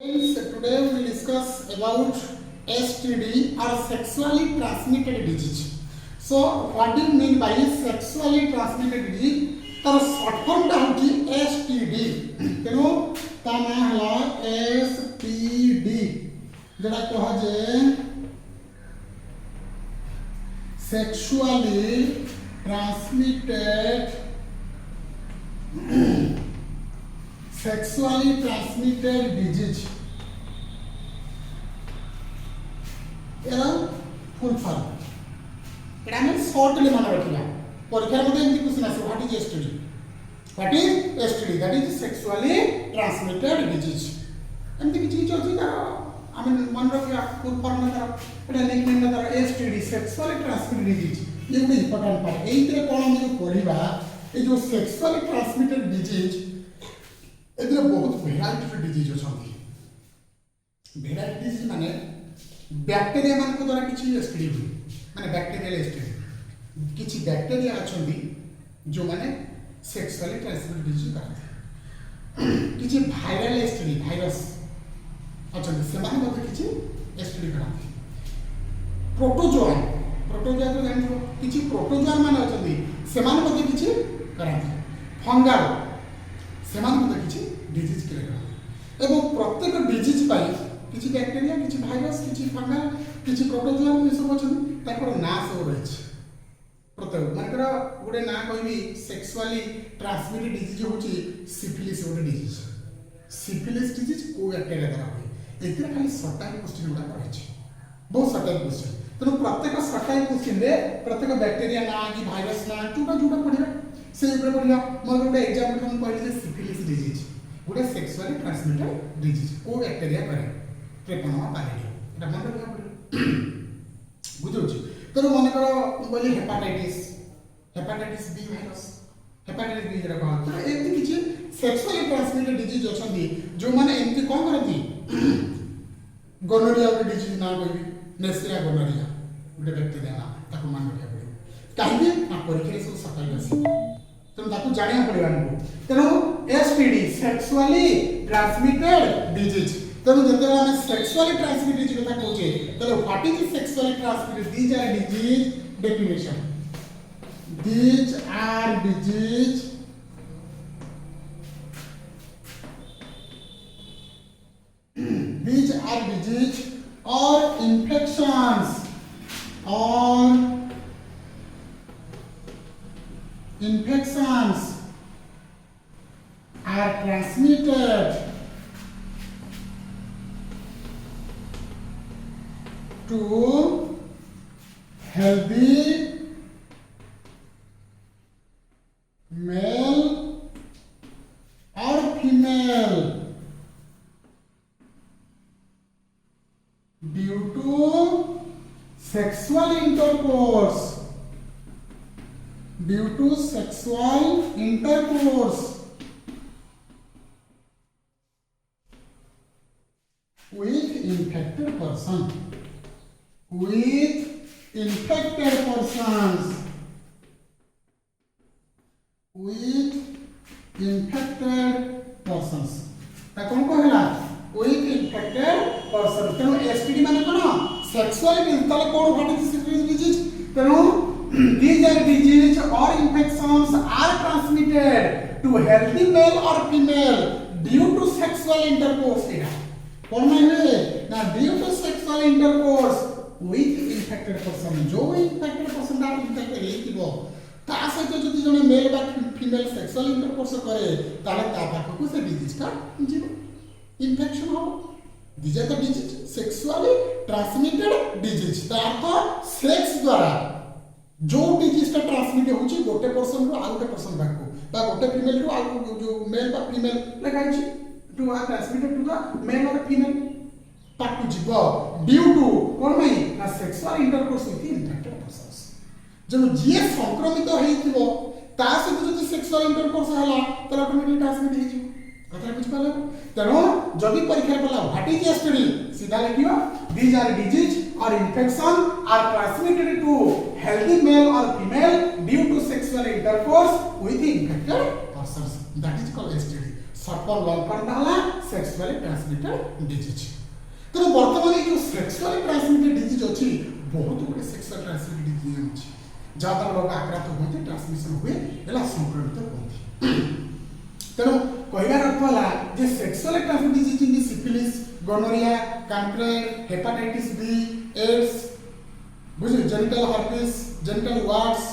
Friends, today we will discuss about STD or sexually transmitted disease. So, what do you mean by sexually transmitted disease? तार short form टा होची STD. तेनो ता ना हला STD जड़ा कहा जे sexually transmitted disease. Era full form एटा में शॉर्टली मन रखिला परीक्षा मध्ये एमती क्वेश्चन आसे what is STD that is sexually transmitted disease एमती किछि किछि अछि तार आमे मन रखिया फुल फॉर्म तार एटा निकनेम तार एसटीडी सेक्सुअली ट्रांसमिटेड डिजीज ये भी इंपोर्टेंट पार्ट एइतरे कोन हम पढिबा ए जो सेक्सुअली ट्रांसमिटेड डिजीज एदिरे बहुत भेराइटी डिजीज अछि भेराइटी डिजीज माने बैक्टेरिया मान को द्वारा किछि एसटीडी हुए माने बैक्टीरियल एसटीडी किछि बैक्टेरिया अछंदी जो माने सेक्सुअली ट्रांसमिटेड डिजीज करते किछि वायरल एसटीडी वायरस अछंदी से माने मते किछि एसटीडी करते प्रोटोजोआ तो जानिबो किछि प्रोटोजोआ माने अछंदी से माने मते किछि करते फंगल से माने मते किछि डिजीज करे एवं प्रत्येक डिजीज पाई किछि बैक्टीरिया किछि वायरस किछि फंगल किछि प्रोटोजोआ ये सब अछंदी ताकर ना सब रहछि प्रत्येक मानकर गोटे ना कहबी सेक्सुअली ट्रांसमिटेड डिजीज होची सिफिलिस गोटे डिजीज सिफिलिस डिजीज को बैक्टीरिया द्वारा होय एतिर खाली सर्टाइल क्वेश्चन गुडा रहछि बहुत सर्टाइल क्वेश्चन तनो प्रत्येक सर्टाइल क्वेश्चन रे प्रत्येक बैक्टीरिया ना कि वायरस ना जोटा पढिबा से ऊपर पढिबा मोर गोटे एग्जांपल हम कहली जे सिफिलिस डिजीज गोटे सेक्सुअली ट्रांसमिटेड डिजीज को बैक्टीरिया करे ट्रेपनोमा पाइलेरिया एटा मन रखिया पड़े बुझौछि तो मन करो बोली hepatitis B virus hepatitis B जरा कह तो एमती किछि सेक्सुअली ट्रांसमिटेड डिजीज अछंदी जो माने एमती कोन करती गोनोरिया के डिजीज ना कहबी नेस्टिया गोनोरिया गोटे बैक्टीरिया ना ताको मान रखिया पड़े काहे ना परीक्षा सब सकाल आसी तो ताको जानिया पड़ेगा हमको तेनो एसटीडी सेक्सुअली ट्रांसमिटेड डिजीज तेणु जब आम सेक्सुअली ट्रांसमिटेड डिजीज कथा कहूचे तो what is sexually transmitted these are disease definition these are disease or infections are transmitted to healthy male or female due to sexual intercourse with infected persons ता कोन कहला with infected persons तेनो STD माने कोन sexually तले कोन what is syphilis disease तेनो these are disease or infections are transmitted to healthy male or female due to sexual intercourse एटा कोन माने ना due to sexual intercourse with infected person जो infected person दा infected हेतिबो ता सहित जदि जने मेल बा फीमेल सेक्सुअल इंटरकोर्स करे ताले ता पाखकु से डिजीज का जीव इन्फेक्शन हो these are the disease sexually transmitted disease ता अर्थ सेक्स द्वारा जो डिजीज का ट्रांसमिट होची गोटे पर्सन रो आ गोटे पर्सन बाको बा गोटे फीमेल रो आ जो मेल बा फीमेल लगाइ छी to are transmitted to the male और फीमेल ताकु जीव ड्यू टू कोन मई ना sexual intercourse with infected persons जब जे संक्रमित हेतिबो ता सहित जदि सेक्सुअल इंटरकोर्स हला त ऑटोमेटिकली ट्रांसमिट हे जी कथा बुझ पाला तेनो जदि परीक्षा पला व्हाट इज एसटीडी सीधा लिखियो these are disease or infection are transmitted to healthy male or female due to sexual intercourse with infected persons that is called STD short form long form हला सेक्सुअली ट्रांसमिटेड डिजीज। तो वर्तमान ये जो sexually transmitted disease अछि बहुत गुड़े sexual transmitted disease अछि जहाँ लोग आक्रांत होते ट्रांसमिशन हुए एला संक्रमित होती। तेणु कहबार अर्थ है जे सेक्सुअली ट्रांसमिटेड डिजीज इन syphilis gonorrhoea chancroid hepatitis B AIDS बुझे जेनिटल हर्पिस जेनिटल वार्ड्स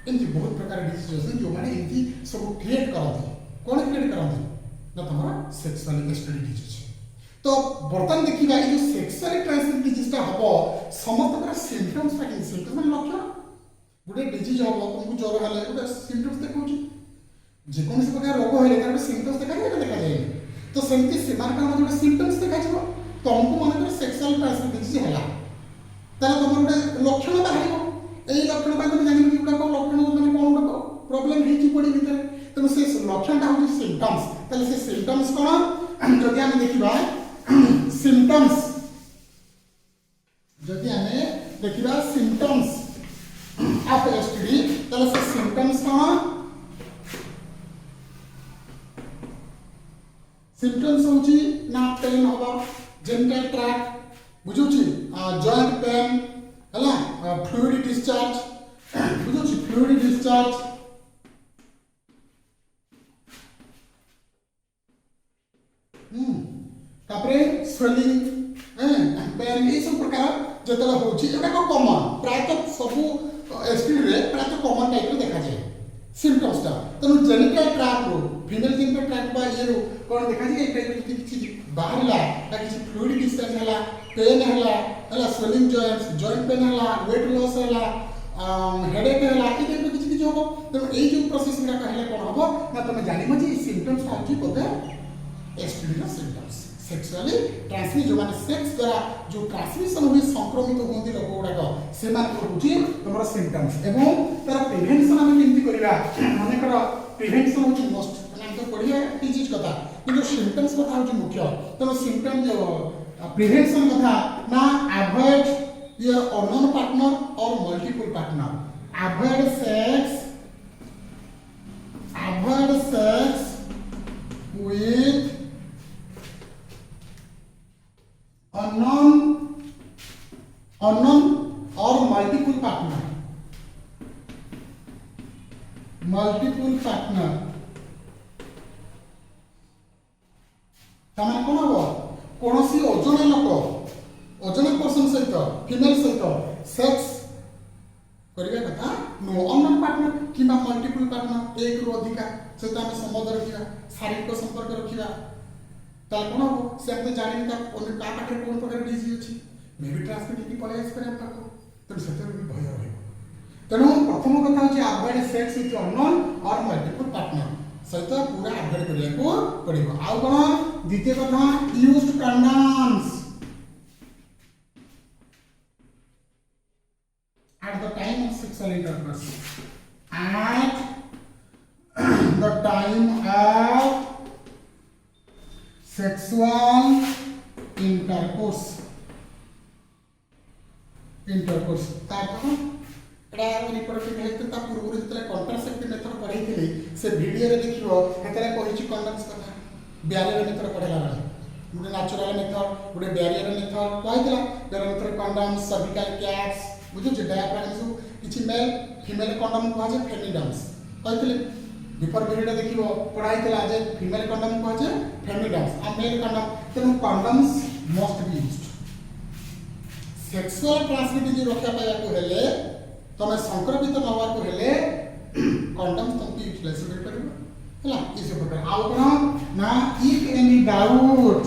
एमती बहुत प्रकार डिजीज अछि जो माने एमती सब क्रिएट करथि कोन क्रिएट करथि ना तमरा सेक्सुअली एसटीडी डिजीज। तो बर्तन देखिबा ए जो सेक्सुअली ट्रांसमिटेड डिजीज ता हबो समस्त प्रकार सिम्पटम्स ता कि सिम्पटम्स मतलब लक्षण गुटे डिजीज हबो तुमको ज्वर हले गुटे सिम्पटम्स देखौछि जे कोन से प्रकार रोग होले तार सिम्पटम्स देखा जाय तो सेमती सेमान का जो सिम्पटम्स देखा जबो तुमको मन कर सेक्सुअल ट्रांसमिटेड डिजीज हला ताले तुम गोटे लक्षण बाहर এই লক্ষণ তুমি জানি কি কোন লক্ষণ মানে কোন প্রবলেম হইছি পড়ি ভিতরে তেমন সেই লক্ষণটা হচ্ছে সিম্পটমস। তাহলে সেই সিম্পটমস কোন যদি আমি দেখিবা সিম্পটমস যদি আমি দেখিবা সিম্পটমস অফ এসটিডি তাহলে সেই সিম্পটমস কোন সিম্পটমস হচ্ছে না পেন হবা জেনিটাল ট্র্যাক্ট বুঝুছি জয়েন্ট পেন हला फ्लूइड डिस्चार्ज बुझुछि फ्लूइड डिस्चार्ज तापरे स्वेलिंग पेन ए सब प्रकार जतला होछि एटा को कॉमन प्रायतः सब एसटीडी रे प्रायतः कॉमन टाइप रे देखा जाय सिम्पटम्स ता तनु जेनिटल ट्रैक्ट रो फीमेल जेनिटल ट्रैक्ट बा ये रो कोन देखा जाय एटा किछि किछि बाहरला ता किछि फ्लूइड डिस्चार्ज हला पेन हला स्वेलिंग जॉइंट्स जॉइंट पेन हला वेट लॉस हला हेडेक हला ए टाइप किछि किछि होबो। तो ए जो प्रोसेस गुडा कहले कोन होबो ना तुम जानिबो जे सिम्पटम्स ता होछि बोधे एसटीडी रा सिम्पटम्स सेक्सुअली ट्रांसमिट जो माने सेक्स द्वारा जो ट्रांसमिशन हुई संक्रमित होती लोक गुडा से मान को होछि तमरा सिम्पटम्स एवं तार प्रिवेंशन हम केमति करिवा माने कर प्रिवेंशन होछि मोस्ट माने तो पढिया डिजीज कथा किंतु सिम्पटम्स कथा होछि मुख्य। तो सिम्पटम जो प्रिवेंशन कथा ना अवॉइड योर अननोन पार्टनर और multiple partner avoid sex with unknown or multiple partner तमाने कोन हो कोनोसी ओजन लोक ओजन पर्सन सहित फीमेल सहित सेक्स करिया कथा नो अननोन पार्टनर किबा मल्टीपल पार्टनर एक रो अधिका सहित हम संबंध रखिबा शारीरिक संपर्क रखिबा ताल कोन हो से हम जानि का ओने का पाखे कोन प्रकार डिजीज अछि मे बी ट्रांसमिटेड पळे आस करे पाखो तो सेतर भी भय रहै। तेणु प्रथम कथा होछि अवॉइड सेक्स विथ अननोन और मल्टीपल पार्टनर सहित पूरा अवॉइड करिया को पड़िबो। आ कोन द्वितीय कथा used condoms at the time of sexual intercourse at the time of sexual intercourse ताको एटा रिपोर्ट के हेतु ता पूर्व जतले कॉन्ट्रासेप्टिव मेथड पढैथिले से वीडियो रे देखिबो हेतले कहिछि कंडोम्स कथा बैरियर मेथड पढला बेले गुडे नेचुरल मेथड गुडे बैरियर मेथड कहैतला barrier method condoms cervical caps बुझु जे डायाफ्राम सु किछि मेल फीमेल कंडोम कहजे फेमिडम्स कहैतले बिफोर वीडियो देखिबो पढाइतला जे फीमेल कंडोम कहजे फेमिडम्स आ मेल कंडोम तेनु condoms must be used sexual transmitted रक्षा पाया को हेले तमे संक्रमित नवा को हेले कंडोम तुमको यूटिलाइज कर परबो हला इसे प्रकार आउ कोन ना if any doubt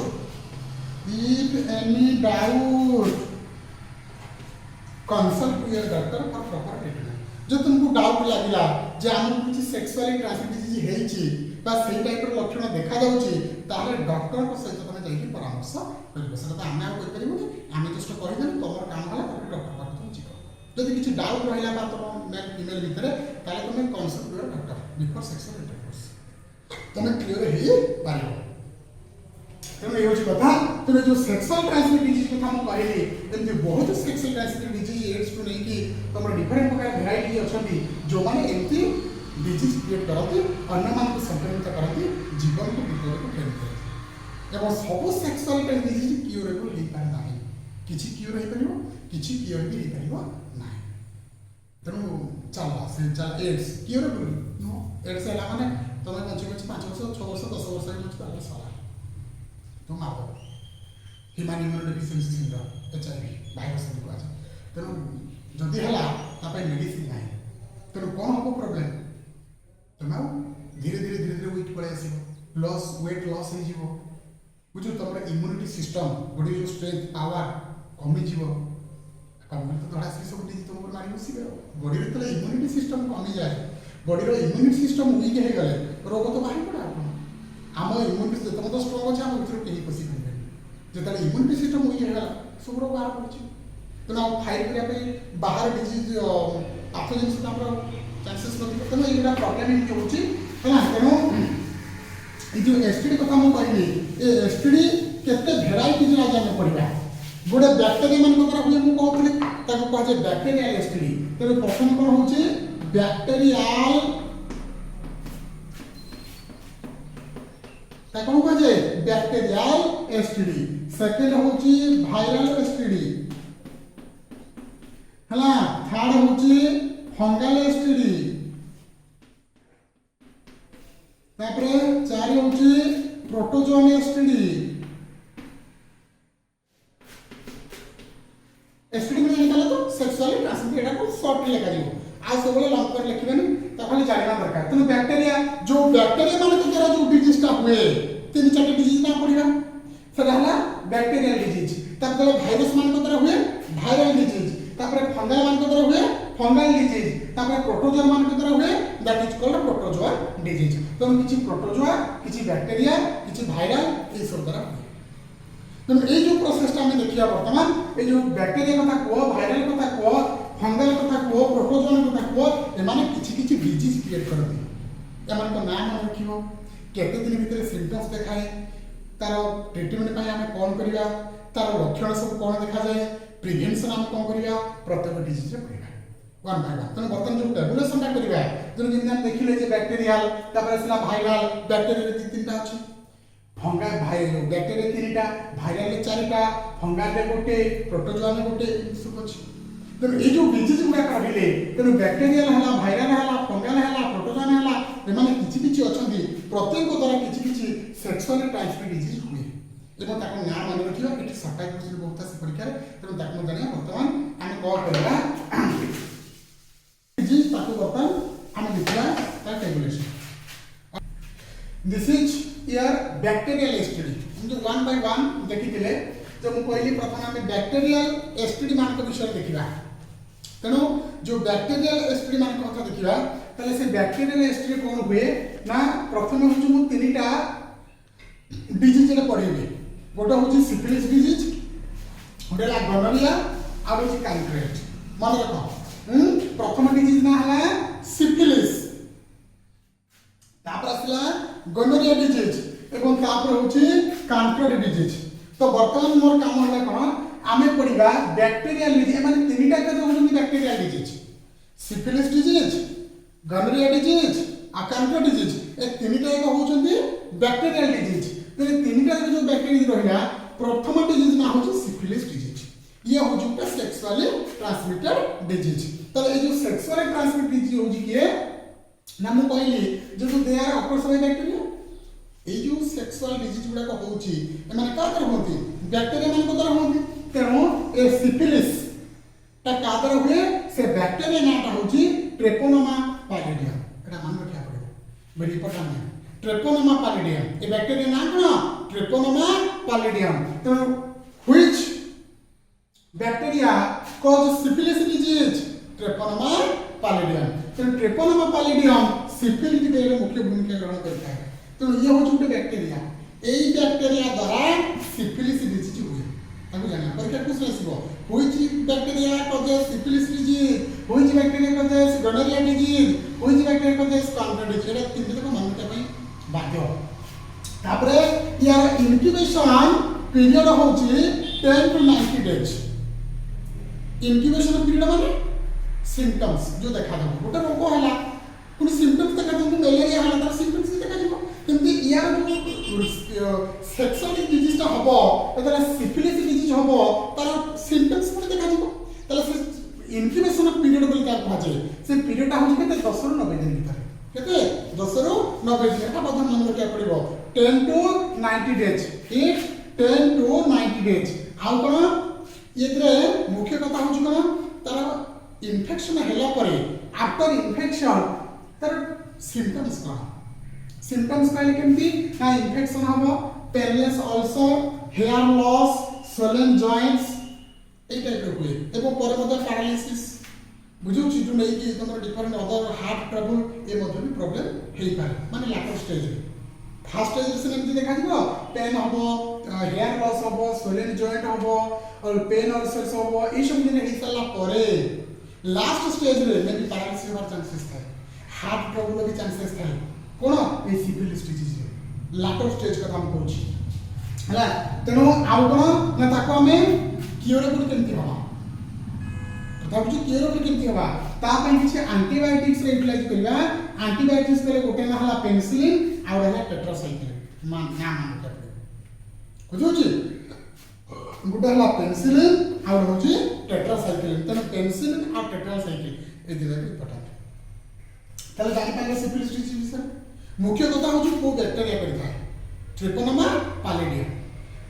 consult your doctor for proper treatment. जो तुमको डाउट लागिला जे हमको कुछ सेक्सुअली ट्रांसमिटेड डिजीज हेछि बा सेही टाइप रो लक्षण देखा जाउछि ताले डॉक्टर को सहित तमे जाई परामर्श करबो सेटा आमे आ कहि परिबो आमे जस्ट कहि देन तमर काम हला डॉक्टर पाख तुम जिको जदि किछि डाउट रहिला बा तम मेल फीमेल भितरे ताले तमे consult your doctor before sexual intercourse तमे क्लियर हे पारिबो। तेणु ये कथा तेणु जो सेक्सुअल ट्रांसमिटेड डिजीज कथा हम कहली एमती बहुत सेक्सुअल ट्रांसमिटेड डिजीज एड्स को नहीं कि तुम डिफरेंट प्रकार वेराइटी अछंती जो माने एमती डिजीज क्रिएट करती अन्य मान संक्रमित करती जीवन को विपद को फेरी करती एवं सब सेक्सुअल डिजीज क्यूरेबल हो पारे ना किसी क्यूर हो पार किसी क्यूर भी हो पार ना तेणु चल एड्स क्यूरेबल नो एड्स है मैंने तुम बची बची 5 वर्ष 6 वर्ष 10 वर्ष बची सला तुम मार human immunodeficiency syndrome HIV virus कहुए तेणु जदि है मेडिसिन ना तेणु कौन हम प्रोब्लेम तुम धीरे धीरे धीरे धीरे वेट पलि आस लॉस वेट लॉस हो बुझ तुम इम्यूनिटी सिस्टम बॉडी जो स्ट्रेंथ पावर कमिज कमी तो धड़ा सी सब डिजीज तुमको मारी बस बॉडी जो इम्यूनिटी सिस्टम कमी जाए बॉडी इम्यूनिटी सिस्टम वीक हो गले रोग तो बाहर पड़ा आम इम्यूनिटी तुम तो स्ट्रंग अच्छे आम भर कहीं पशि पारे जो इम्यूनिटी सिस्टम वीक होगा सब रोग बाहर पड़े तेना फाइट करने बाहर डिजीज पाथोजेन सहित चान्सेस अधिक तेणु ये प्रोब्लेम होना तेणु ये एसटीडी कथा मुझे कहली ये एसटीडी केते भेराइटीज आज आम पढ़ा गोटे बैक्टेरिया मान द्वारा हुए मुझे कहती कहुए बैक्टेरियल एसटीडी तेणु प्रथम कौन हो बैक्टेरियल कौन कहे बैक्टेरियल एसटीडी सेकेंड हूँ भाइराल एसटीडी है थर्ड हूँ फंगल एसटीडी चार हूँ प्रोटोजोन एसटीडी एसटीडी में निकाले तो सेक्सुअली ट्रांसमिटेड एटा को शॉर्ट लिखा जीवो आ सब लंग कर लिखबेनी त खाली जानना दरकार तने बैक्टीरिया मान के द्वारा जो डिजीज ता हुए तीन चार डिजीज ना पड़िबा सेटा हला बैक्टीरियल डिजीज तब भाइरस मान के द्वारा हुए वायरल डिजीज तापर फंगल मान के द्वारा हुए फंगल डिजीज तापर प्रोटोजोआ मान के द्वारा हुए that is called protozoa disease तो किछि प्रोटोजोआ किछि बैक्टीरिया किछि वायरल ए सब द्वारा हुए तो ये जो प्रोसेस आम देखा बर्तमान ये जो बैक्टेरिया कथा कह वायरल कथा कह फंगल कथा कह प्रोटोजोन कथा कह एमाने किछि किछि डिजीज क्रिएट करती एमान को नाम मन रखिबो केते दिन भीतर सिम्पटम्स देखाए तार ट्रीटमेंट पई आमे कोन करिया तार लक्षण सब कोन देखा जाए प्रिवेंशन आम कोन करिया प्रत्येक डिजीज रे पड़िबा वन बाय वन तो बर्तमान जो टेबुलेशन ता करिबा जो जिन हम देखिले जे बैक्टीरियल तापर असला वायरल बैक्टीरिया रे तीनटा अछि फंगल बैक्टीरिया तीनटा वायरल चारिटा फंगल गोटे प्रोटोजोआ गोटे सब अच्छी तेणु ये जो डिजीज गुड़ाक रहिले तेणु बैक्टीरियल है वायरल है फंगल है प्रोटोजोआ है एमाने किछि किछि अछंती प्रत्येक द्वारा किछि किछि सेक्सुअली ट्रांसमिटेड डिजीज हुए एवं ताको नाम मन रखिबा एठी सटाई क्वेश्चन बहुत आसी परीक्षा तेणु ताको जानिया वर्तमान आमे कॉल करबा डिजीज ताको वर्तमान आमे देखिबा ता टेबुलेशन दिस इज यार बैक्टीरियल एसटीडी हम जो वन बाय वन देखिथिले जो मु कहली प्रथम हम बैक्टीरियल एसटीडी मान को विषय देखिबा तेनो जो बैक्टीरियल एसटीडी मान को कथा देखिबा तले से बैक्टीरियल एसटीडी कोन हुए ना प्रथम हो जो तीनटा डिजीज रे पड़िबे गोटा हो सिफिलिस डिजीज गोटा ला गोनोरिया आ हो कैंक्रेट मन रखो प्रथम डिजीज ना हला सिफिलिस तापर असला गोनोरिया डिजीज एवं तापर होची कैंक्रेट डिजीज तो वर्तमान मोर काम होला कोन आमे पढिबा बैक्टीरियल डिजीज माने तीनटा के होउनी bacterial disease syphilis disease gonorrhoea disease आ कैंक्रेट डिजीज ए तीनटा के होउचंदी बैक्टीरियल डिजीज तो तीनटा जो बैक्टीरिया रहिला प्रथम डिजीज ना होची सिफिलिस डिजीज ये हो जुटा सेक्सुअली ट्रांसमिटेड डिजीज तो ये जो सेक्सुअली ट्रांसमिटेड डिजीज होची के ना मु कहली जो they are occurs by bacteria ए जो सेक्सुअल डिजीज गुडा को होची ए माने का कर होती बैक्टीरिया मान को द्वारा होती तेनो ए सिफिलिस ता का द्वारा हुए से बैक्टीरिया नाटा होची ट्रेपोनोमा पैलिडियम एटा मान रखिया पड़े वेरी इंपोर्टेंट ट्रेपोनोमा पैलिडियम ए बैक्टीरिया नाम कोन ट्रेपोनोमा पैलिडियम तो which bacteria cause syphilis disease Treponema pallidum तो ट्रेपोनोमा पैलिडियम सिफिलिस के मुख्य भूमिका ग्रहण करता है तो ये हो चुके बैक्टीरिया एई बैक्टीरिया द्वारा सिफिलिस डिजीज हुए ताको जाना परीक्षा क्वेश्चन आसीबो which bacteria causes syphilis disease which bacteria causes gonorrhoea disease which bacteria causes chancroid disease एटा तीन को मन रखा पई बाध्य तापरे यार इनक्यूबेशन पीरियड होची 10 to 90 डेज इनक्यूबेशन पीरियड माने सिम्पटम्स जो देखा दो गोटे रोग होला पुणी सिम्पटम्स देखा दिखाई मलेरिया है तार सिम्पटम्स भी देखा किंतु यार जो सेक्सुअल डिजीज टा हबो एतरा सिफिलिस डिजीज हबो तार सिम्पटम्स पुणी देखा दिबो ताले से इनक्यूबेशन पीरियड बोली का कहा जाए से पीरियड टा होजे केते 10 रु 90 दिन भीतर केते 10 रु 90 दिन का बदन मन रखिया पड़िबो 10 to 90 days 10 to 90 days आउ कोन एतरे मुख्य कथा होछ कोन तार इन्फेक्शन हैला परे आफ्टर इन्फेक्शन तार सिम्पटम्स कोन सिम्पटम्स कहले केमती ना इन्फेक्शन हबो painless ulcer hair loss swollen joints ए टाइप रो हुए एवं पर मते पैरालिसिस बुझौ छी जो नै कि तमर डिफरेंट अदर हार्ट ट्रबल ए मते भी प्रॉब्लम हेई पारे माने लाटर स्टेज फर्स्ट स्टेज से एमती देखा दिबो पेन हबो हेयर लॉस हबो स्वोलन जॉइंट हबो और पेन अल्सर्स हबो ए सब दिन हेई साला परे लास्ट स्टेज रे मे भी पैरालिसिस होवार चांसेस थाए हार्ट ट्रबल भी चांसेस थाए कोन ए सिफिलिस डिजीज लाटर स्टेज का हम कहूची हला तेनो आउ कोन ना ताको हमें क्यूरेबल केमती हवा तथा बुझी क्यूरेबल केमती हवा ता पई किछ एंटीबायोटिक्स रे यूटिलाइज करबा एंटीबायोटिक्स करे गोटे ना हला पेनिसिलिन आ हला टेट्रासाइक्लिन मान नाम करबे बुझौची गोटे हला पेनिसिलिन आ होची टेट्रासाइक्लिन तेनो पेनिसिलिन आ टेट्रासाइक्लिन ए दिले इम्पोर्टेंट ताले जानि पाले सिफिलिस डिजीज सर मुख्य कथा होची को बैक्टीरिया परिथा ट्रिपोनोमा पैलिडियम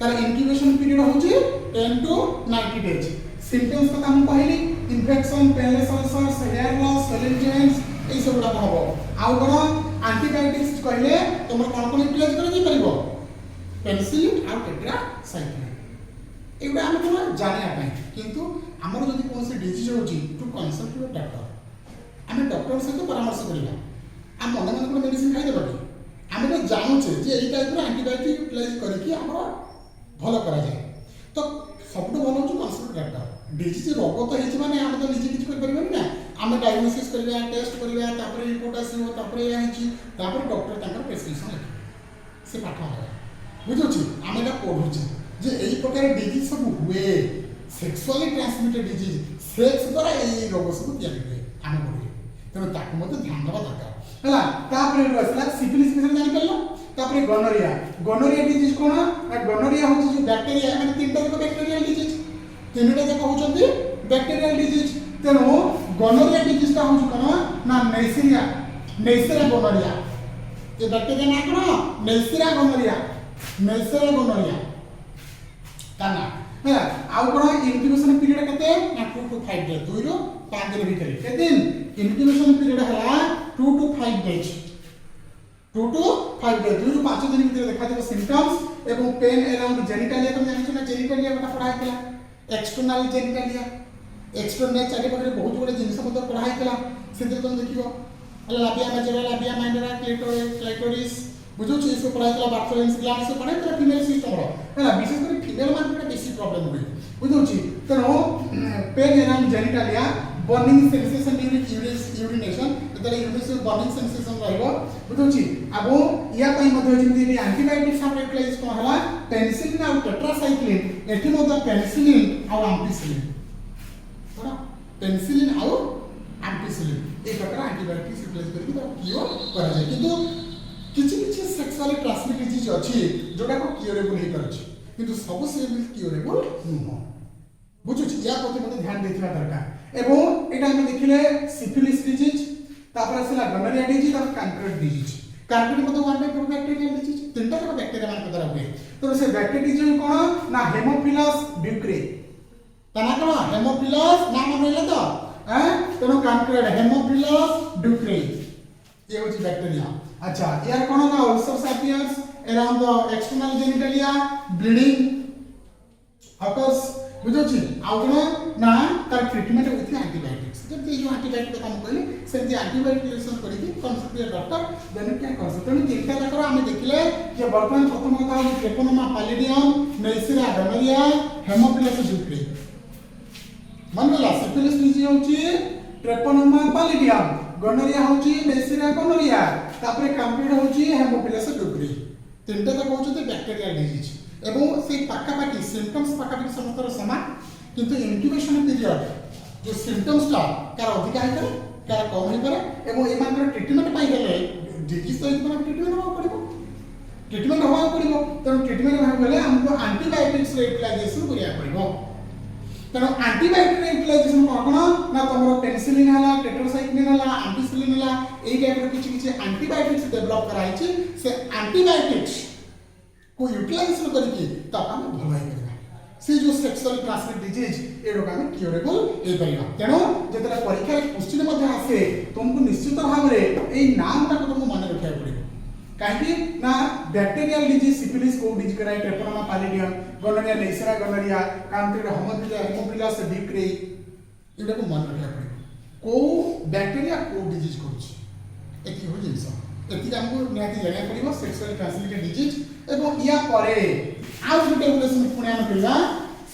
तार इंक्यूबेशन पीरियड होची 10 to 90 डेज सिम्पटम्स कथा हम कहली infection painless ulcers hair loss swollen joints ए सब गुडा हबो आउ कोन एंटीबायोटिक्स कहले तमर कोन कोन यूटिलाइज करै परिबो पेनिसिलिन आ टेट्रासाइक्लिन एगुडा हम कोन जानिया पई किंतु हमर जदि कोन से डिजीज होची टू कंसल्ट योर डॉक्टर हम डॉक्टर से तो परामर्श करिबा आ मन मन को मेडिसिन खाइ देबा आमे तो जानू छे जे एई टाइप रो एंटीबायोटिक यूटिलाइज करके हमरा भलो करा जाय तो सबटो भलो छु कंसल्ट डॉक्टर डिजीज रोग तो हेछि माने हम तो निजे किछ कर परबे ना आमे डायग्नोसिस करबा टेस्ट करबा तापर रिपोर्ट आसीबो तापर या हेछि तापर डॉक्टर ताकर प्रेस्क्रिप्शन लिखि से पाठा है बुझो छी आमे ना पढु छी जे एई प्रकार डिजीज सब हुए सेक्सुअली ट्रांसमिटेड डिजीज सेक्स द्वारा एई रोग सब तिया हुए आमे पढु तेणु ताकू मते ध्यान देबा दरकार हला तापर रसला सिफिलिस विषय जानि परलो तापर गोनोरिया डिजीज कोन आ गोनोरिया होची जो बैक्टीरिया माने तीनटा को बैक्टीरियल डिजीज तीनटा जे कहउचंती बैक्टीरियल डिजीज तेणु गोनोरिया डिजीज ता होची कोन ना नेइसेरिया गोनोरिया ये बैक्टीरिया ना कोन नेइसेरिया गोनोरिया ताना है आउ कोन इंक्यूबेशन पीरियड कते ना 2 to 5 डे 2 रो 5 दिन भीतर केते दिन इंक्यूबेशन पीरियड हला 2 to 5 डेज 2 to 5 डेज 2 ରୁ 5 दिन भीतर देखा देबो सिम्पटम्स एवं पेन अराउंड जेनिटालिया को जानि छै ना जेनिटालिया का पढ़ा हैतला एक्सटर्नल जेनिटालिया एक्सटर्नल चारि पकरे बहुत बड़े जिनिस मत पढ़ा हैतला सेते तुम देखिबो लाबिया मेजर लाबिया माइनर क्लेटोरिस बुझो छी इसको पढ़ा हैतला बार्थोलेंस ग्लैंड से पढ़ा हैतला फीमेल सिस्टम रो है विशेष कर फीमेल मान के बेसी प्रॉब्लम हुए बुझो छी तनो pain around genitalia burning sensation during urination तले यूरिनेशन बर्निंग सेंसेशन रहबो बुझो छी आबो या पई मध्ये जेमि एंटीबायोटिक्स हम यूटिलाइज को हला पेनिसिलिन और टेट्रासाइक्लिन एठी मध्ये पेनिसिलिन और एम्पिसिलिन बड़ा पेनिसिलिन और एम्पिसिलिन एक प्रकार एंटीबायोटिक्स यूटिलाइज करके तो क्योर करा जाय किंतु किछि सेक्सुअली ट्रांसमिटेड डिजीज अछि जोटा को क्यूरेबल हे करछि किंतु सब से क्यूरेबल नुह बुझु छी या प्रति मते ध्यान देथिबा दरकार एवं एटा हम देखिले सिफिलिस डिजीज तापर आसला गोनोरिया डिजीज और कैंकर डिजीज कैंकर मते one type of bacterial disease तीनटा का बैक्टीरिया मान द्वारा हुए तो से बैक्टीरिया कोन ना हेमोफिलस ड्यूक्रे तना कोन हेमोफिलस नाम मनले तो तेनो कैंकर हेमोफिलस ड्यूक्रे ये होची बैक्टीरिया अच्छा यार कोन ना ulcers appears around the external genitalia bleeding occurs बुझो छी आउनो ना तार ट्रीटमेंट विथ एंटीबायोटिक्स जब ये जो एंटीबायोटिक काम कहले से जे एंटीबायोटिक यूज करिके कंसल्ट डॉक्टर देन क्या कंसल्ट तो तीनटा जाकर हम देखले जे वर्तमान प्रथम कथा हो ट्रिपोनोमा पैलिडियम नेइसेरिया गोनोरिया हेमोफिलस ड्यूक्रे मनला सिफिलिस डिजीज होची ट्रिपोनोमा पैलिडियम गोनोरिया होची नेइसेरिया गोनोरिया तापर कंप्लीट होची हेमोफिलस ड्यूक्रे तीनटा तक होची बैक्टीरियल डिजीज एवं से पाखापाखि सिम्पटम्स पाखापाखि समस्त समान किंतु इंक्यूबेशन पीरियड जो सिम्पटम्स टा कार अधिक है क्या कम हो पारे एवं ए मानकर ट्रीटमेंट पाई हेले डिजीज तो इतना ट्रीटमेंट होगा पड़िबो ट्रीटमेंट होगा पड़िबो तेणु ट्रीटमेंट होगा बेले हमको एंटीबायोटिक्स यूटिलाइजेशन करिया पड़िबो तेणु एंटीबायोटिक यूटिलाइजेशन कोन ना तमरो पेनिसिलिन हला टेट्रासाइक्लिन हला एम्पिसिलिन हला एई टाइप रो किछि किछि एंटीबायोटिक्स डेवलप कराई छि से एंटीबायोटिक्स को यूटिलाइजेशन करके तब हम भलाई करबा से जो सेक्सुअल ट्रांसमिट डिजीज ए रोग हम क्यूरेबल ए परिबा तेणु जेतला परीक्षा क्वेश्चन मध्ये आसे तुमको निश्चित भाव रे एई नाम ता तुमको मन रखिया पड़िबो काहे ना बैक्टीरियल डिजीज सिफिलिस को डिजीज कराई ट्रेपोनोमा पैलिडियम गोनोरिया नेसरा गोनोरिया कांट्रीड हेमोफिलस बिक्री एटा को मन रखिया पड़िबो को बैक्टीरिया को डिजीज करूची एति हो जिंस एति हमको निहाती जानिया पड़िबो सेक्सुअल ट्रांसमिटेड डिजीज एवं या परे आउ गोटे रिलेशन पुणे हम करिया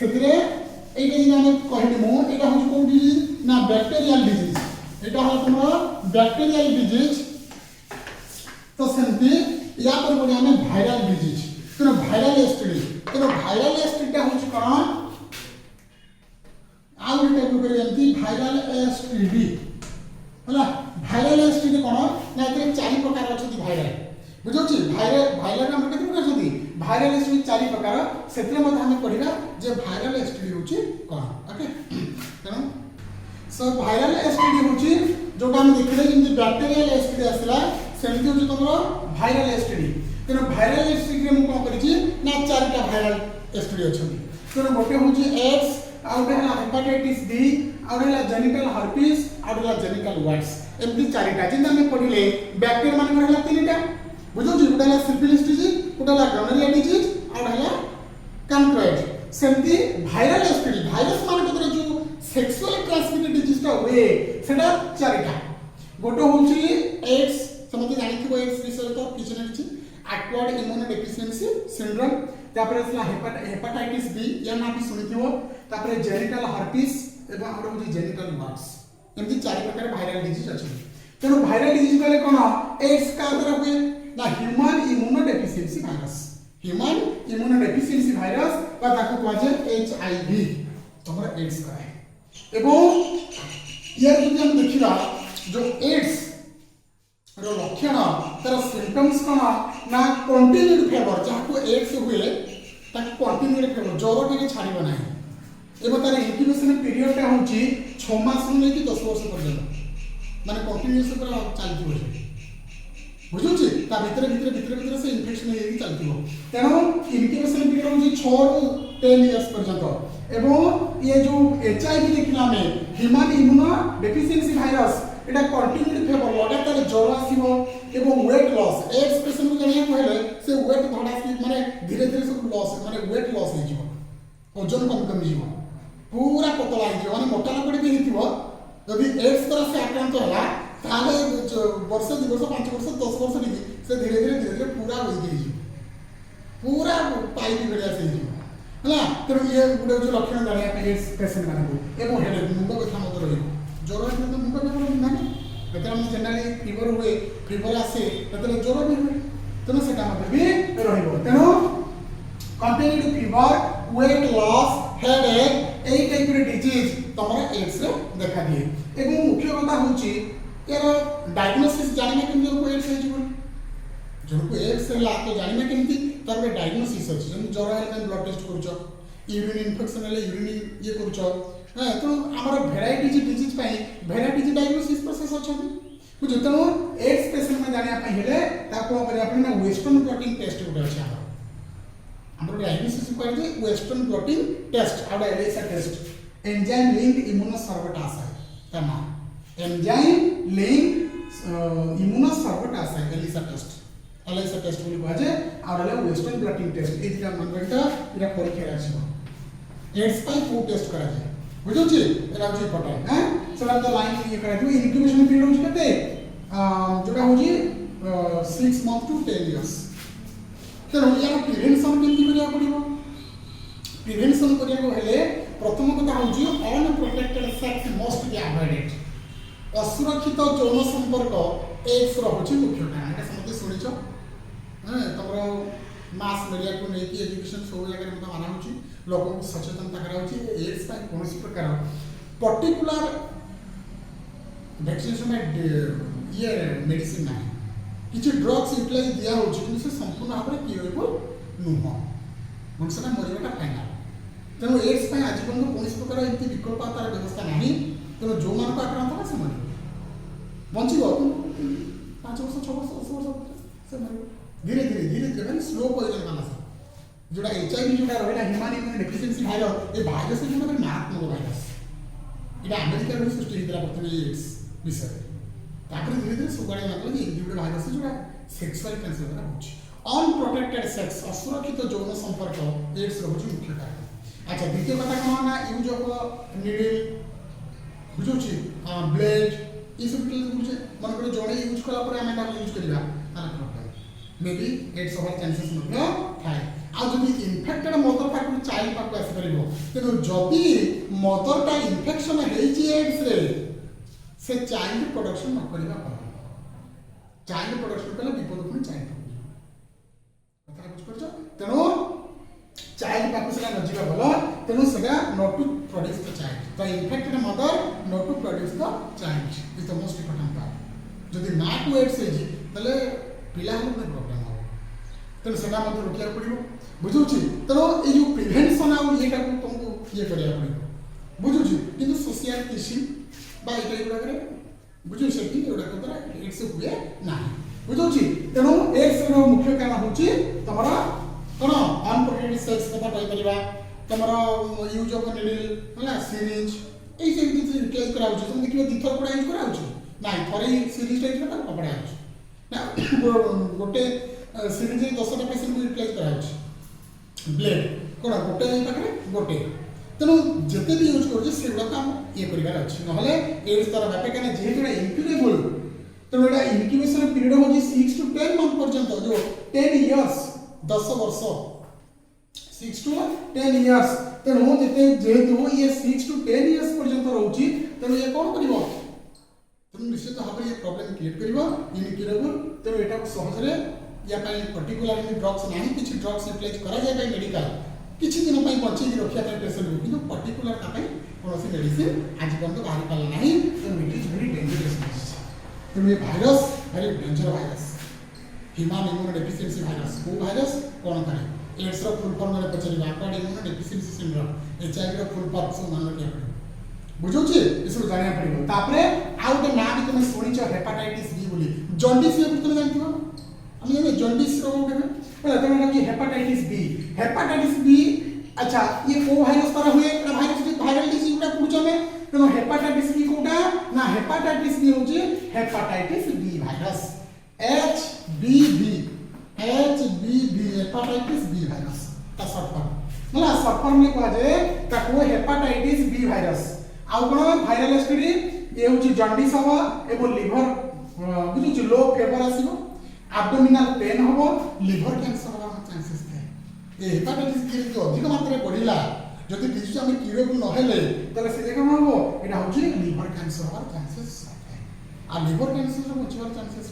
सेतिरे एटा जे हम कहली मो एटा हो को डिजीज ना बैक्टीरियल डिजीज एटा हो तुमरो बैक्टीरियल डिजीज तो सेमती या पर बोले हमें वायरल डिजीज तेनो वायरल एसटीडी टा होची कोन आ गोटे टाइप कर एमती वायरल एसटीडी हला वायरल एसटीडी कोन ना एते चारि प्रकार अछि वायरल बुझौछि वायरल हम केते प्रकार अछि वायरल एसटीडी चारि प्रकार सेतले मत हम पढिबा जे वायरल एसटीडी होची कोन ओके तेनो सो वायरल एसटीडी होची जो हम देखले जे बैक्टीरियल एसटीडी आसला सेमती होची तमरो वायरल एसटीडी तेनो वायरल एसटीडी रे मु कोन करिछि ना चारिटा वायरल एसटीडी अछि तेनो गोटे होची एड्स आ गोटे हला हेपाटाइटिस बी आ गोटे हला जेनिटल हर्पिस आ गोटे हला जेनिटल वाट्स एमती चारिटा जिन हम पढिले बैक्टीरिया मान हला तीनटा बुझो जी गोटे हला सिफिलिस डिजीज गोटे हला गोनोरिया डिजीज आ गोटे हला कांट्रॉइड सेमती वायरल एसटीडी वायरस मान को जो सेक्सुअल ट्रांसमिटेड डिजीज ता हुए सेटा चारिटा गोटे होची एड्स समझ जानी थी एड्स विषय तो किछ न किछ एक्वायर्ड इम्यूनो डेफिशिएंसी सिंड्रोम तापर असला हेपाटाइटिस बी या ना भी सुनिथिबो तापर जेनिटल हर्पिस एवं आरो होची जेनिटल वाट्स एमती चार प्रकार वायरल डिजीज अछि तेनो वायरल डिजीज कहले कोन एड्स का द्वारा हुए ना ह्यूमन इम्यूनो डेफिशिएंसी भाइरस बा ताको कहजे एचआईवी तमरा एड्स का एवं यार जदि हम देखिबा जो एड्स रो लक्षण तार सिम्पटम्स कोन ना कंटिन्यूड फेवर जाको एड्स हुए ताको कंटिन्यूड फेवर ज्वर के छाड़िबो नाही एवं तार इंक्यूबेशन पीरियड टा होची 6 मास नै कि 10 वर्ष पर्यंत माने कंटिन्यूस पर चलती हो बुझुची ता भीतर से इन्फेक्शन हे चलती हो तेनो इंक्यूबेशन पीरियड होची 6 टू 10 इयर्स पर्यंत एवं ये जो एचआईवी देखिना में ह्यूमन इम्यूनो डेफिशिएंसी भाइरस एटा कंटिन्यूड फेवर लगातार ज्वर आसीबो एवं वेट लॉस एड्स पेशेंट को जानिया कहले से वेट धड़ा सी माने धीरे धीरे सब लॉस माने वेट लॉस हे जीवो ओजन कम जीवो पूरा पतला हे जीवो माने मोटा न पड़ी हिथिबो यदि एड्स तरह से आक्रांत होला ताले वर्ष 2 वर्ष 5 वर्ष 10 वर्ष नहीं से धीरे धीरे पूरा हो जीवो पूरा पाइप गड़िया से जीवो हला तो ये गुडे जो लक्षण जानिया पे एड्स पेशेंट मानकु एवं हेड मुंड कथा मत रही ज्वर है तो मुंड कथा नहीं बेटर हम जनरली फीवर आसे ततले ज्वर भी हुए तेनो सेटा मत भी रहिबो तेनो continued fever weight loss headache एई टाइप रे डिजीज तमरा एड्स रे देखा दिए एवं मुख्य कथा होची यार डायग्नोसिस जानिना केमि को एड्स है जीवन जोको एड्स ला तो जानिना केमि तार डायग्नोसिस अछि जन ज्वर है ब्लड टेस्ट करछो यूरिन इन्फेक्शन है यूरिन ये करछो हां तो हमर वेराइटी डिजीज पाई वेराइटी डायग्नोसिस प्रोसेस अछि बुझ तेणु एड्स पेशेंट में जानिया पाई हेले ताको करे आपण ना वेस्टर्न ब्लॉटिंग टेस्ट गुटे अछि हमर डायग्नोसिस करे वेस्टर्न ब्लॉटिंग टेस्ट आउट ELISA test enzyme linked immunosorbent assay तमा enzyme linked immunosorbent assay ELISA test बोली कह जे आउट वेस्टर्न ब्लॉटिंग टेस्ट एथिरा मन करता इरा परीक्षा राखिबो एड्स पाई फूड टेस्ट करा जाय बुझुची एरा जे इम्पोर्टेंट हैं सला तो लाइन ये करा दियो इंक्यूबेशन पीरियड होची कते जोटा होची 6 मंथ टू 10 इयर्स तो या प्रिवेंशन केमति करिया पड़िबो प्रिवेंशन करिया को हेले प्रथम कथा होची unprotected sex must be avoided असुरक्षित यौन संपर्क एड्स रहुची मुख्य कारण एटा समझे सुनिचो हैं तमरो मास मीडिया को नहीं कि एजुकेशन सब जगह में माना होची लोगों को सचेतनता करा होची एड्स पाई कोनोसी प्रकार पर्टिकुलर वैक्सीनेशन में ये मेडिसिन ना किसी ड्रग्स यूटिलाइज दिया हो से संपूर्ण भाव में क्यूरेबल नुह मनुष्यटा मरवाटा फाइनाल तेणु एड्स आज पर्यटन कौन प्रकार एमती विकल्प तार व्यवस्था ना तेणु जो मान आक्रांत हो से मर बंचब 5 वर्ष 6 वर्ष 10 वर्ष से मर धीरे धीरे धीरे धीरे भाई स्लो पॉइजन वाला जोड़ा HIV जोड़ा रहा ह्यूमन इम्यून डेफिशिएंसी वायरस ये वायरस जो मारात्मक वायरस ये अमेरिका में सृष्टि होता प्रथम एड्स विषय धीरे धीरे सुगाड़ी मतलब ये गोटे भाइरस जोड़ा सेक्सुअल कैंसर द्वारा हो अनप्रोटेक्टेड सेक्स असुरक्षित यौन संपर्क एड्स रोज मुख्य कारण। अच्छा द्वितीय कथा कौन ना यूज ऑफ निडल बुझुची ब्लेड ये सब बुझे मन को जड़े यूज कला पर आम यूज करवा मे बी एड्स हबार चांसेस थाए आदि इनफेक्टेड मदर पाक चाइल्ड पाक आसपार तेणु जदि मदरटा इनफेक्शन एड्स रे से चाइल्ड प्रोडक्शन न करवा चाइल्ड प्रोडक्शन कले विपद पुणी चाइल्ड कथा बुझ तेणु चाइल्ड पाक से न जीवा भल तेणु से not to produce the child the infected mother not to produce the child is the most important part जदि ना को एड्स है तले पिला हम प्रोब्लेम हो तेणु से रोकने पड़ो बुझुची तेणु ये जो प्रिभेन्शन आईटा को तुमको ये करा पड़ो बुझुची कि सोशियल टीचिंग गुड़ा बुझे से द्वारा एड्स हुए ना बुझे तेणु एड्स मुख्य कारण हूँ तुम कौन अनप्रोटेक्टेड सेक्स कथा कहीपर तुम यूज ऑफ निडल है सीरीज ये सब यूटिलाइज करा तुम देखिए दीथर कपड़ा यूज करा ना थे सीरीज कपड़ा गोटे सीरीज 10टा पेसेंट को यूटिलाइज करा ब्लेड कौन गोटे पाखे गोटे तेणु जिते भी यूज करुक ये करार अच्छे ना एड्स तार व्यापे कहीं जेहतु इनक्यूरेबल तेणु यहाँ इनक्यूबेशन पीरियड हूँ 6 to 10 month पर्यंत जो 10 years 10 वर्ष 6 to 10 years तेणु जेहेतु ये 6 to 10 years पर्यंत रोचे तेणु ये कौन कर निश्चित भाव में ये प्रोब्लेम क्रिएट कर इनक्यूरेबल तेणु यहाँ सहजरे या पर्टिकुलर ड्रग्स ना कि ड्रग्स यूटिलाइज करा मेडिकल किसी दिन बचे रखा पेसेंट को कि पर्टिकुलर कौन मेडिसिन आज पर्यटन बाहरी पाला ना it is very dangerous disease तेणु ये virus very danger virus human immune deficiency virus को भाइरस कौन करे एड्स फुल फॉर्म में पचार acquired immune deficiency syndrome HIV full form सब मान रखा पड़ो बुझुची ये सब जाना पड़ो तापरे आ गोटे ना भी तुम शुणिच हेपाटाइटिस बी बोली जॉन्डिस तुम जानथिबो हम जाने जॉन्डिस रोग केबे तुम कि हेपाटाइटिस बी अच्छा ये को वायरस तारा हुए एटा वायरल डिजीज उटा पुरचो में तेनो हेपाटाइटिस बी कोटा ना हेपाटाइटिस बी होची hepatitis B virus HBV hepatitis B virus ता शॉर्ट फॉर्म मतलब शॉर्ट फॉर्म में कहा जाए ताको हेपाटाइटिस बी वायरस आउ कोन वायरल एसटीडी ये होची जॉन्डिस हवा एवं लिवर बुझी लो फेवर आसीबो एब्डोमिनल पेन हो लिवर कैंसर होवार चांसेस थाए ए हेपाटाइटिस बी जो अधिक मात्रा बढ़िला जदि डिजीज हम क्यूरेबल न हेले तले से देखा हो एटा होची लिवर कैंसर होवार चांसेस थाए आ लिवर कैंसर जो बचवार चांसेस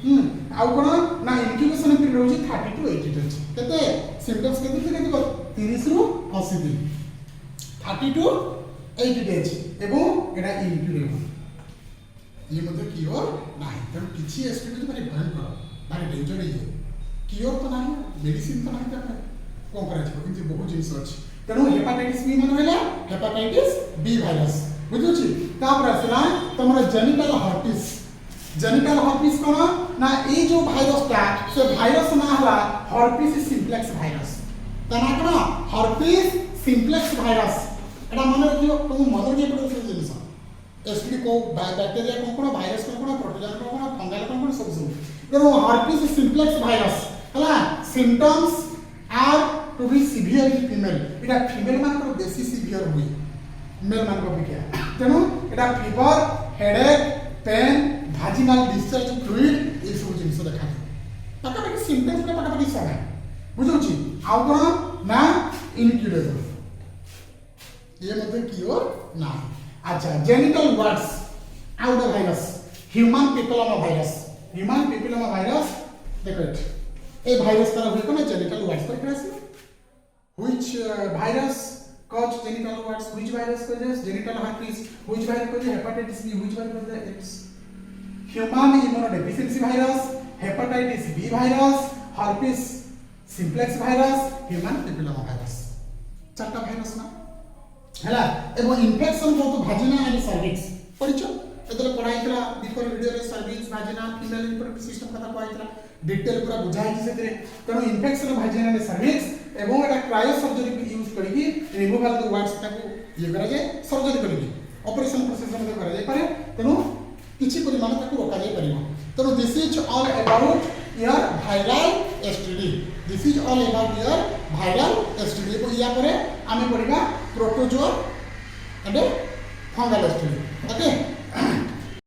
आउ कोन ना इंक्यूबेशन पीरियड होची 30 to 80 डेज केते सिम्पटम्स केते 30 रु 80 दिन 30 to 80 डेज एवं एटा इनक्यूरेबल ये मतलब क्योर नहीं तेणु किसी एस्टिमेट भारी भयंकर भारी डेंजर है क्योर तो नहीं मेडिसिन तो नहीं तक कौन कर बहुत जिन अच्छी तेणु हेपाटाइटिस बी मान है हेपाटाइटिस बी भाइरस बुझुची तापर आसला तुम जेनिटल हर्पिस कौन ना ये जो भाइरसटा से भाइरस ना हला हर्पिस सिम्प्लेक्स भाइरस तना कौन हर्पिस सिम्प्लेक्स भाइरस एटा मन रखियो तुम मन रखियो पड़ो जिनिस एसटीडी को बैक्टीरिया कौन भाइरस कौन प्रोटोजोआ कौन फंगल कौन सब तेणु हर्पिस सिम्प्लेक्स भाइरस है symptoms are to be severe in female एटा फीमेल मान बेसी सीवियर हुए मेल मान अपेक्षा तेणु एटा fever headache pain vaginal discharge fluid ये सब जिनिस देखा पाखापाखि सिम्पटम्स पाखापाखि समय बुझुची आउ कौन ना इनक्यूरेबल ये मतलब क्योर ना अच्छा जेनिटल वार्ड्स आउट भाइरस ह्यूमन पिपिलोमा वायरस देखो ए भाइरस तरह हुए कोन जेनिटल वार्ड्स पर क्रैश which virus cause genital warts, which virus causes genital herpes, which virus causes hepatitis B, which virus causes AIDS, human immunodeficiency virus, hepatitis B virus, herpes simplex virus, human papilloma virus, चारटा virus ना हैला एवं infection बहुत vagina and cervix पढिछो एतले पढाइतला before video रे cervix vagina female reproductive system कथा पढाइतला डिटेल पूरा बुझाइ छै सेतरे तेनो इन्फेक्शन भाजिना एंड सर्विक्स एवं एटा क्रायो सर्जरी यूज करिकि रिमूवल द वार्ड्स ताको ये करा जाय सर्जरी करिकि ऑपरेशन प्रोसेस में करा जाय पारे तेनो किछि परिमाण ताको रोका जाय परिमा तेनो this is all about your viral STD this is all about your viral STD को या परे आमे पढिबा protozoa and fungal STD okay